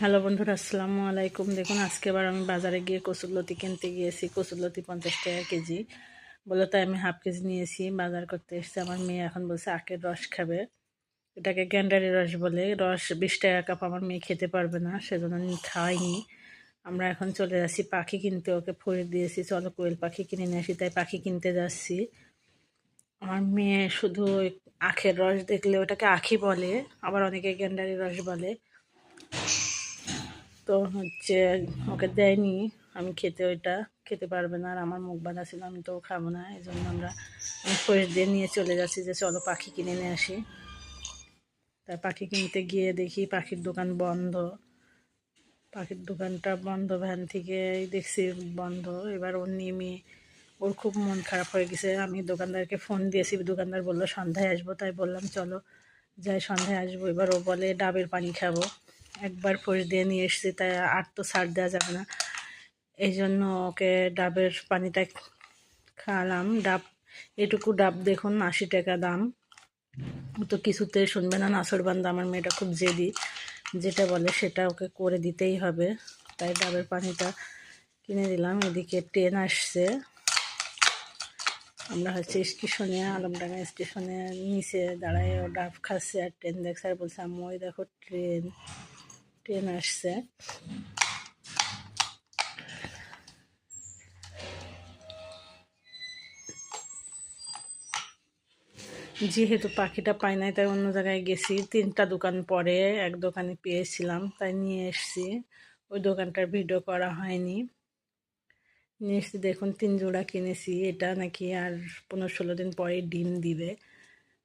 Hello বন্ধুরা, আসসালামু আলাইকুম। দেখুন, আজকে আবার আমি বাজারে গিয়ে কচুরলতি কিনতে গিয়েছি। কচুরলতি 50 টাকা কেজি বলে, তাই আমি হাফ কেজি নিয়েছি। বাজার করতে এসেছি। আমার মেয়ে এখন বলছে আখের রস খাবে। এটাকে গ্যান্ডারি রস বলে। রস 20 টাকা কাপ, আমার মেয়ে খেতে পারবে না, সেজন্য আমি খাইনি। আমরা এখন চলে যাচ্ছি পাখি কিনতে। ওকে ফরিদ দিয়েছি, চলো কোয়েল পাখি কিনে নিয়ে আসি, তাই পাখি কিনতে যাচ্ছি। আমার মেয়ে শুধু আখের রস দেখলে ওটাকে আখি বলে, আবার অনেকে গ্যান্ডারি রস বলে। তো ওকে দেয়নি, আমি ওইটা খেতে পারবে না, আর আমার মুখ বাঁধা ছিল, আমি তো খাবো না। এই জন্য আমি ফ্রেশ দিয়ে নিয়ে চলে যাচ্ছি যে চলো পাখি কিনে নিয়ে আসি। তাই পাখি কিনতে গিয়ে দেখি পাখির দোকান বন্ধ। পাখির দোকানটা বন্ধ, ভ্যান থেকে দেখছি বন্ধ। এবার ওর নেমে ওর খুব মন খারাপ হয়ে গেছে। আমি দোকানদারকে ফোন দিয়েছি, দোকানদার বললো সন্ধ্যায় আসবো, তাই বললাম চলো যাই, সন্ধ্যায় আসবো। এবার ও বলে ডাবের পানি খাবো। একবার ফোঁস দিয়ে নিয়ে এসেছি, তাই আর তো ছাড় দেওয়া যাবে না। এই জন্য ওকে ডাবের পানিটা খাওয়ালাম। এটুকু ডাব দেখুন 80 টাকা দাম। তো কিছুতে শুনবে না, নাছরবান্দা। আমার মেয়েটা খুব জেদি, যেটা বলে সেটা ওকে করে দিতেই হবে। তাই ডাবের পানিটা কিনে দিলাম। এদিকে ট্রেন আসছে। আমরা স্টেশনে, আলমডাঙ্গা স্টেশনে নিচে দাঁড়ায় ও ডাব খাচ্ছে আর ট্রেন দেখছে, আর বলছে আম্মু ওই দেখো ট্রেন ট্রেন আসছে। যেহেতু পাখিটা পাই নাই, তাই অন্য জায়গায় গেছি। 3টা দোকান পরে এক দোকানে পেয়েছিলাম, তাই নিয়ে এসছি। ওই দোকানটার ভিডিও করা হয়নি। নিয়ে এসছি, দেখুন 3 জোড়া কিনেছি। এটা নাকি আর 15-16 দিন পরে ডিম দিবে।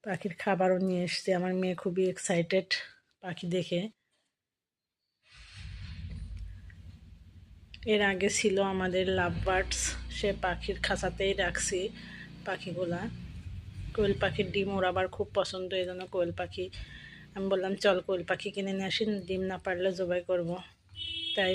পাখির খাবারও নিয়ে এসছি। আমার মেয়ে খুবই এক্সাইটেড পাখি দেখে। এর আগে ছিল আমাদের লাভ বার্ডস, সে পাখির খাঁচাতেই রাখছি পাখিগুলা। কোয়েল পাখির ডিম ওর আবার খুব পছন্দ, এই জন্য কোয়েল পাখি আমি বললাম চল কোয়েল পাখি কিনে নিয়ে আসি, ডিম না পারলে জবাই করব। তাই